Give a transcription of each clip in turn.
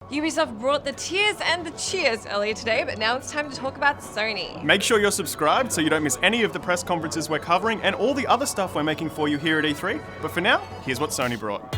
Ubisoft brought the tears and the cheers earlier today, but now it's time to talk about Sony. Make sure you're subscribed so you don't miss any of the press conferences we're covering and all the other stuff we're making for you here at E3. But for now, here's what Sony brought.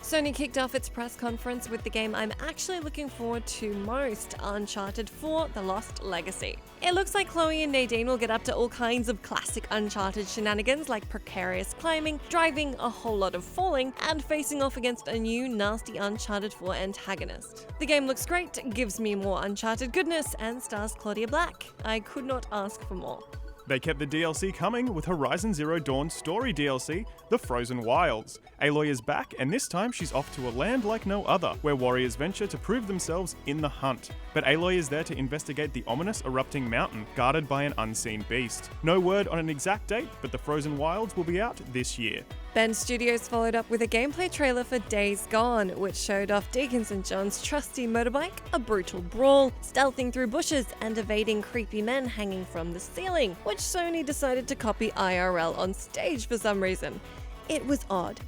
Sony kicked off its press conference with the game I'm actually looking forward to most, Uncharted 4: The Lost Legacy. It looks like Chloe and Nadine will get up to all kinds of classic Uncharted shenanigans like precarious climbing, driving, a whole lot of falling, and facing off against a new nasty Uncharted 4 antagonist. The game looks great, gives me more Uncharted goodness, and stars Claudia Black. I could not ask for more. They kept the DLC coming with Horizon Zero Dawn's story DLC, The Frozen Wilds. Aloy is back, and this time she's off to a land like no other, where warriors venture to prove themselves in the hunt. But Aloy is there to investigate the ominous erupting mountain, guarded by an unseen beast. No word on an exact date, but The Frozen Wilds will be out this year. Bend Studios followed up with a gameplay trailer for Days Gone, which showed off Deacon St. John's trusty motorbike, a brutal brawl, stealthing through bushes, and evading creepy men hanging from the ceiling, which Sony decided to copy IRL on stage for some reason. It was odd.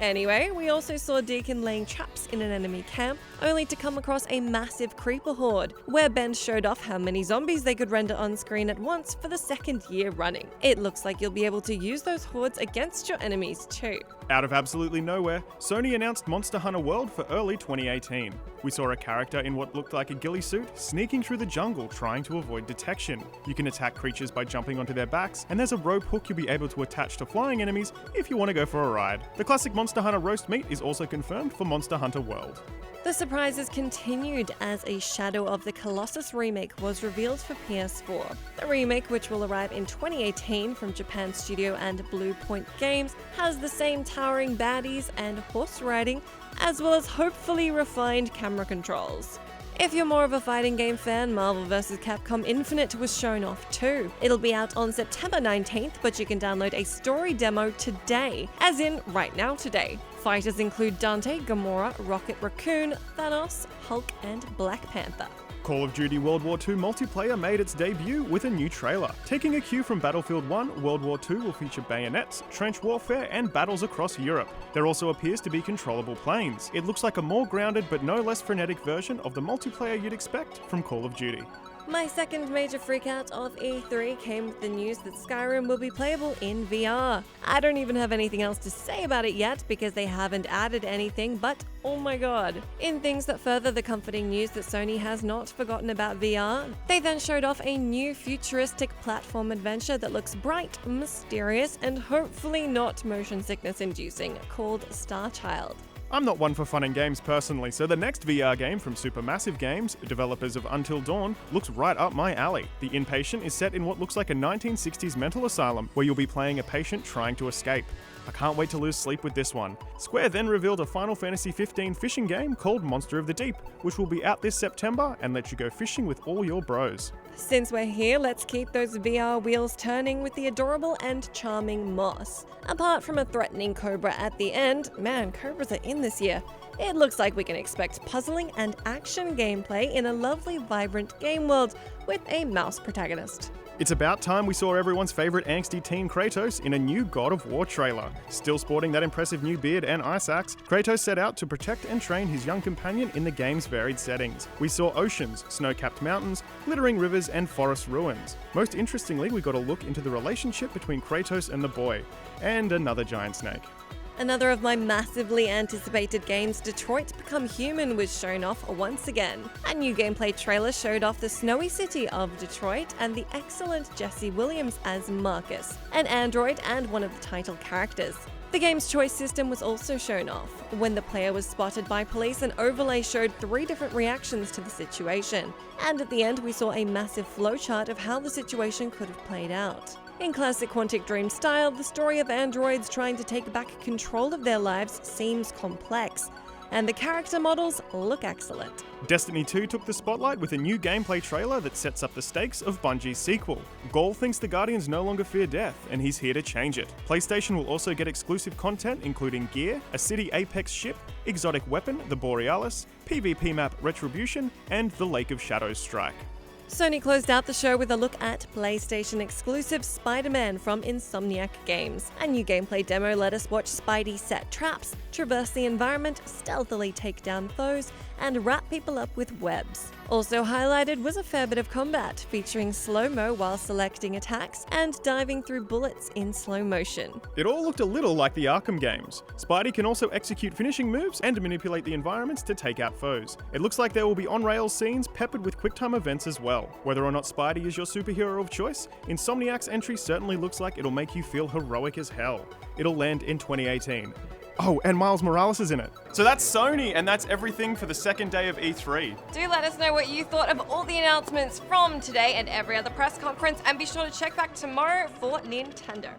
Anyway, we also saw Deacon laying traps in an enemy camp, only to come across a massive creeper horde, where Bend showed off how many zombies they could render on screen at once for the second year running. It looks like you'll be able to use those hordes against your enemies too. Out of absolutely nowhere, Sony announced Monster Hunter World for early 2018. We saw a character in what looked like a ghillie suit sneaking through the jungle trying to avoid detection. You can attack creatures by jumping onto their backs, and there's a rope hook you'll be able to attach to flying enemies if you want to go for a ride. The classic Monster Hunter roast meat is also confirmed for Monster Hunter World. The surprises continued as a Shadow of the Colossus remake was revealed for PS4. The remake, which will arrive in 2018 from Japan Studio and Blue Point Games, has the same towering baddies and horse riding, as well as hopefully refined camera controls. If you're more of a fighting game fan, Marvel vs. Capcom Infinite was shown off too. It'll be out on September 19th, but you can download a story demo today, as in right now today. Fighters include Dante, Gamora, Rocket Raccoon, Thanos, Hulk, and Black Panther. Call of Duty World War II multiplayer made its debut with a new trailer. Taking a cue from Battlefield 1, World War II will feature bayonets, trench warfare, and battles across Europe. There also appears to be controllable planes. It looks like a more grounded but no less frenetic version of the multiplayer you'd expect from Call of Duty. My second major freakout of E3 came with the news that Skyrim will be playable in VR. I don't even have anything else to say about it yet because they haven't added anything, but oh my god. In things that further the comforting news that Sony has not forgotten about VR, they then showed off a new futuristic platform adventure that looks bright, mysterious, and hopefully not motion sickness inducing, called Star Child. I'm not one for fun and games personally, so the next VR game from Supermassive Games, developers of Until Dawn, looks right up my alley. The Inpatient is set in what looks like a 1960s mental asylum, where you'll be playing a patient trying to escape. I can't wait to lose sleep with this one. Square then revealed a Final Fantasy XV fishing game called Monster of the Deep, which will be out this September and let you go fishing with all your bros. Since we're here, let's keep those VR wheels turning with the adorable and charming Moss. Apart from a threatening cobra at the end, man, cobras are in this year. It looks like we can expect puzzling and action gameplay in a lovely, vibrant game world with a mouse protagonist. It's about time we saw everyone's favourite angsty teen Kratos in a new God of War trailer. Still sporting that impressive new beard and ice axe, Kratos set out to protect and train his young companion in the game's varied settings. We saw oceans, snow-capped mountains, glittering rivers, and forest ruins. Most interestingly, we got a look into the relationship between Kratos and the boy, and another giant snake. Another of my massively anticipated games, Detroit Become Human, was shown off once again. A new gameplay trailer showed off the snowy city of Detroit and the excellent Jesse Williams as Marcus, an android and one of the title characters. The game's choice system was also shown off. When the player was spotted by police, an overlay showed 3 different reactions to the situation, and at the end we saw a massive flowchart of how the situation could have played out. In classic Quantic Dream style, the story of androids trying to take back control of their lives seems complex, and the character models look excellent. Destiny 2 took the spotlight with a new gameplay trailer that sets up the stakes of Bungie's sequel. Gaul thinks the Guardians no longer fear death, and he's here to change it. PlayStation will also get exclusive content including gear, a City Apex ship, exotic weapon, the Borealis, PvP map Retribution, and the Lake of Shadows strike. Sony closed out the show with a look at PlayStation exclusive Spider-Man from Insomniac Games. A new gameplay demo let us watch Spidey set traps, traverse the environment, stealthily take down foes, and wrap people up with webs. Also highlighted was a fair bit of combat, featuring slow-mo while selecting attacks and diving through bullets in slow motion. It all looked a little like the Arkham games. Spidey can also execute finishing moves and manipulate the environments to take out foes. It looks like there will be on-rails scenes peppered with quick-time events as well. Whether or not Spidey is your superhero of choice, Insomniac's entry certainly looks like it'll make you feel heroic as hell. It'll land in 2018. Oh, and Miles Morales is in it. So that's Sony, and that's everything for the second day of E3. Do let us know what you thought of all the announcements from today and every other press conference, and be sure to check back tomorrow for Nintendo.